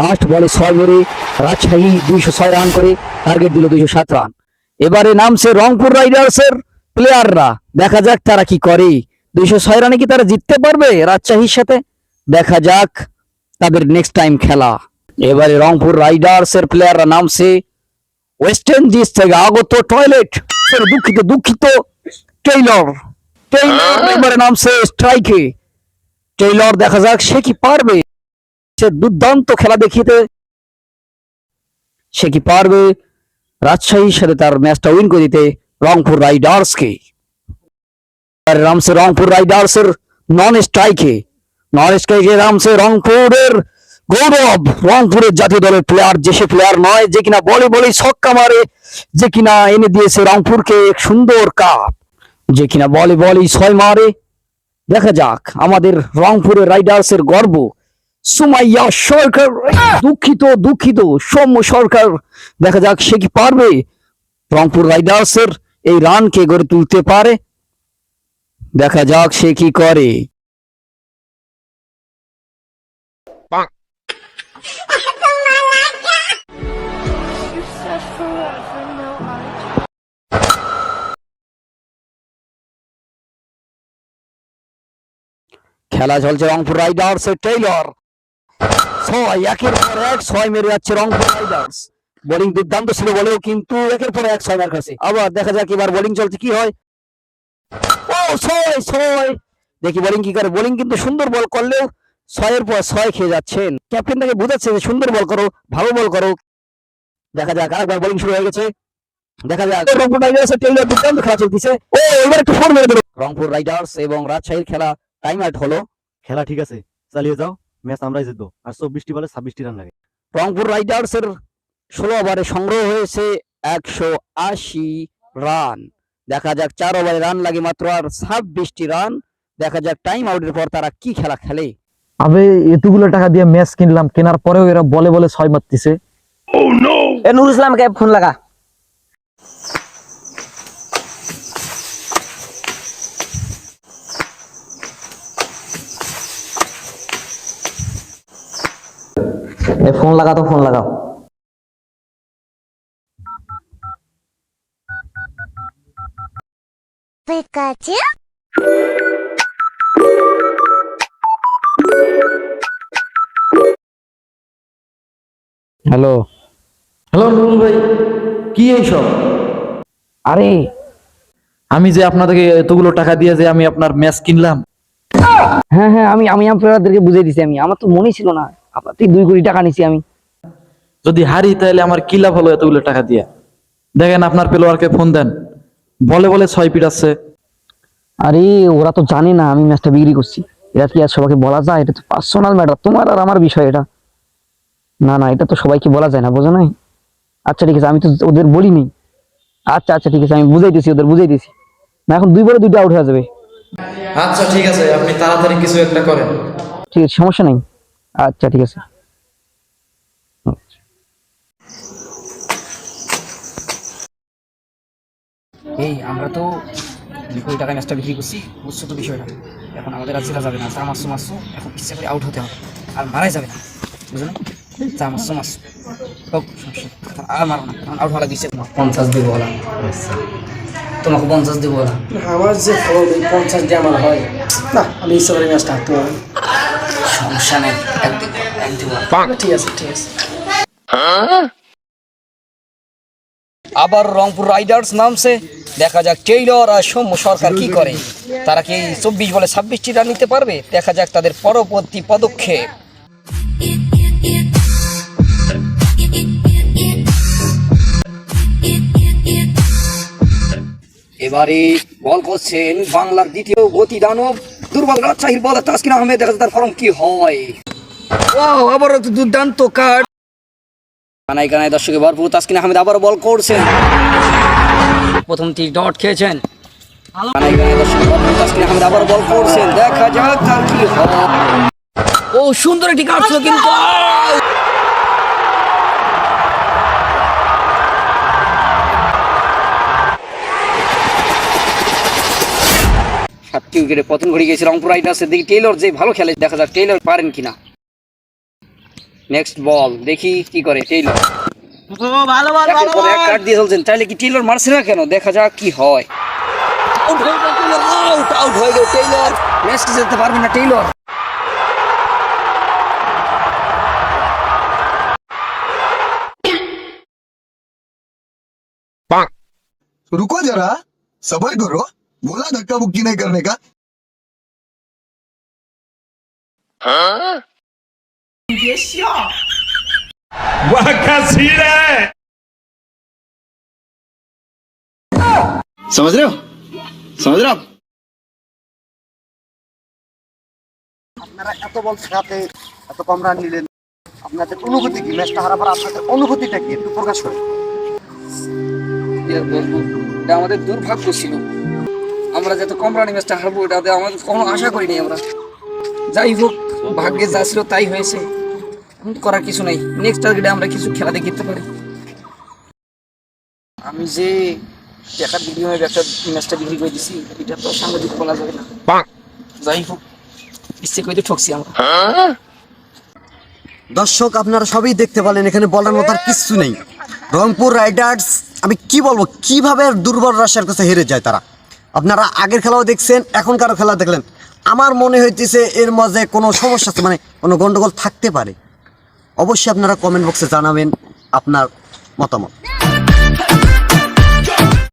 Last বলে 6 মেরে Rajshahi 206 run করে টার্গেট দিল 207 রান। এবারে নামছে রংপুর রাইডার্সের প্লেয়াররা, দেখা যাক তারা কি করে। 206 রানে কি তারা জিততে পারবে রাজশাহীর সাথে? দেখা যাক তাদের নেক্সট টাইম খেলা। এবারে রংপুর রাইডার্সের প্লেয়াররা নামছে ওয়েস্ট ইন্ডিজ থেকে আগত দুঃখিত টেইলর এবারে নামছে স্ট্রাইকে। টেইলর দেখা যাক সে কি পারবে, সে দুর্দান্ত খেলা দেখিতে সে কি পারবে রাজশাহীর সাথে তার ম্যাচটা উইন করে দিতে রংপুর রাইডার্সকে। নামছে রংপুর রাইডার্সের নন স্ট্রাইকে নামছে রংপুরের গৌরব, রংপুরের জাতীয় দলের প্লেয়ার, যে সে প্লেয়ার নয় যে কিনা বলে ছক্কা মারে, যে কিনা এনে দিয়েছে রংপুরকে এক সুন্দর কাপ, যে কিনা বলে 6 মারে। দেখা যাক আমাদের রংপুরের রাইডার্সের গর্ব সুমাইয়া সরকার, দুঃখিত সৌম্য সরকার। দেখা যাক সে কি পারবে রংপুর রাইডার্সের এই রানকে গড়ে তুলতে পারে। দেখা যাক সে কি করে। খেলা চলছে রংপুর রাইডার্স এর টেইলর 6 একের পর এক 6 মেরে যাচ্ছে রংপুর রাইডার্স। বোলিং দুর্দান্ত ছিল বলেও কিন্তু একের পর এক 6 মার খাচ্ছে। আবার দেখা যাক এবার বোলিং চলছে কি হয়। ও 6 দেখি বোলিং কি করে। বোলিং কিন্তু সুন্দর বল করলেও 6 এর পর 6 খেয়ে যাচ্ছেন। ক্যাপ্টেন তাকে বোঝাচ্ছে যে সুন্দর বল করো, ভালো বল করো। দেখা যাক আরেকবার বোলিং শুরু হয়ে গেছে। দেখা যাক রংপুর রাইডার্স এর টেইলর দুর্দান্ত খেলা চলতেছে। ও এবার একটু ফোর মেরে দিল। রংপুর রাইডার্স এবং রাজশাহীর খেলা টাইম আউট হলো। খেলা ঠিক আছে, চালিয়ে যাও, ম্যাচ আমরাই জিতবো। আর 24টি বলে 26টি রান লাগে। রংপুর রাইডার্স এর 16 ওভারে সংগ্রহ হয়েছে 180 রান। দেখা যাক 4 ওভারে রান লাগে মাত্র আর 26টি রান। দেখা যাক টাইম আউটের পর তারা কি খেলা খেলে। আবে এতগুলো টাকা দিয়ে ম্যাচ কিনলাম, কেনার পরেও এরা বলে 6 মারতেছে। Oh no! এ নুর ইসলামকে ফোন লাগা। ফোন লাগাও তো, ফোন লাগাও। Pikachu? হ্যালো হ্যালো নুরুল ভাই, কি এইসব? আরে আমি যে আপনাদেরকে এতগুলো টাকা দিয়ে যে আমি আপনার ম্যাচ কিনলাম। হ্যাঁ আমি আপনাদেরকে বুঝিয়ে দিছি। আমার তো মনেই ছিল না আপনার 2 কোটি টাকা নিছি আমি। যদি হারি তাহলে আমার কি লাভ হলো এতগুলো টাকা দিয়ে? দেখেন আপনার প্লেয়ারকে ফোন দেন, বলে 6 পিটাচ্ছে। আরে ওরা তো জানে না আমি ম্যাচটা বিক্রি করছি। এটা কি আর সবাইকে বলা যায়? এটা তো পার্সোনাল ম্যাটার, তোমার আর আমার বিষয় এটা। না এটা তো সবাইকে বলা যায় না, বোঝো নাই? আচ্ছা ঠিক আছে, আমি তো ওদের বলিনি। আচ্ছা ঠিক আছে, আমি বুঝাইতেছি, ওদের বুঝাইতেছি। না এখন 2 বলে 2টা আউট হয়ে যাবে। আচ্ছা ঠিক আছে, আপনি তাড়াতাড়ি কিছু একটা করেন। ঠিক আছে, সমস্যা নাই। আচ্ছা ঠিক আছে। এই আমরা তো 2 কোটি টাকা ম্যাচটা বিক্রি করছি, বুঝছো তো বিষয়টা। এখন আমাদের আর জেলা যাবে না, যা মারছো এখন ইচ্ছে করে আউট হতে হবে, আর মারাই যাবে না, বুঝো না? যা মারছো হোক সমস্যা, এখন আর মারো না, এখন আউট হওয়া দিচ্ছে। 50 দিব বলা, তোমাকে 50 দিব বলা। আমার যে ফলন 50 দিয়ে আমার হয় না, আমি ইচ্ছা করে ম্যাচটা হারতে পারি। সমস্যা নেই, এক দিব। ঠিক আছে। আবার রংপুর রাইডার্স নামছে, দেখা যাক টেইলর আর সৌম্য সরকার কি করে। তারা কি 24 বলে 26টি রান নিতে পারবে? দেখা যাক তাদের পরবর্তী পদক্ষেপ। এবারে বল করছেন বাংলার দ্বিতীয় গতি দানব দুর্বল রাজশাহীর বল তাসকিন আহমেদ। দেখা যাক তার ফর্ম কি হয়। আবার দুর্দান্ত কাট, কানায় দর্শকে ভরপুর। তাসকিন আহমেদ আবার বল করছেন, প্রথম 3 ডট খেয়েছেন। কানায় দর্শকে ভরপুর, তাসকিন আহমেদ আবার বল করছেন, দেখা যাক তার কি হয়। ও সুন্দর একটি কাট ছিল কিন্তু একটি উইকেটে পতন ঘটে গেছে রংপুর রাইডার্সের। দেখি টেইলর যে ভালো খেলে, দেখা যাক টেইলর পারেন কিনা। নেক্সট বল, দেখি কি করে টেইলর। একের পর এক কাট দিয়ে চলছেন, চাইলে কি টেইলর মারছে না কেন, দেখা যাক কি হয়। আউট হয়ে গেল টেইলর, ম্যাচটা জিততে পারবে না টেইলর। रुको जरा, सबर करो, बोला धक्का मुक्की नहीं करने का। वाह क्या सीन है। समझ रहे हो, समझ रहे हो आप? আপনারা এত বল থাকাতে এত কম রান নিলেন, আপনাদের অনুভূতি কি? ম্যাচটা হারার পর আপনাদের অনুভূতিটা কি একটু প্রকাশ করেন। কি আর বলবো, এটা আমাদের দুর্ভাগ্য ছিল। আমরা যত কম রানে ম্যাচটা হারবো এটাতে আমাদের কোনো আশা করিনি আমরা। যাই হোক, ভাগ্যে যা ছিল তাই হয়েছে, করার কিছু নেই। নেক্সট টার্গেটে আমরা কিছু খেলা দেখাতে পারি। আমি যে টাকার বিনিময়ে একটা ম্যাচটা বিক্রি করে দিছি, এটা তো সাংবাদিক বলা যাবে না। যাই হোক, ইচ্ছে করে ঠকছি আমরা। দর্শক আপনারা সবই দেখতে পেলেন, এখানে বলার মতো আর কিচ্ছু নেই। রংপুর রাইডার্স আমি কি বলবো, কিভাবে দুর্বল রাশিয়ার কাছে হেরে যায় তারা। আপনারা আগের খেলাও দেখছেন, এখনকারও খেলা দেখলেন। আমার মনে হইতেছে এর মাঝে কোনো সমস্যা আছে, মানে কোনো গন্ডগোল থাকতে পারে। অবশ্যই আপনারা কমেন্ট বক্সে জানাবেন আপনার মতামত।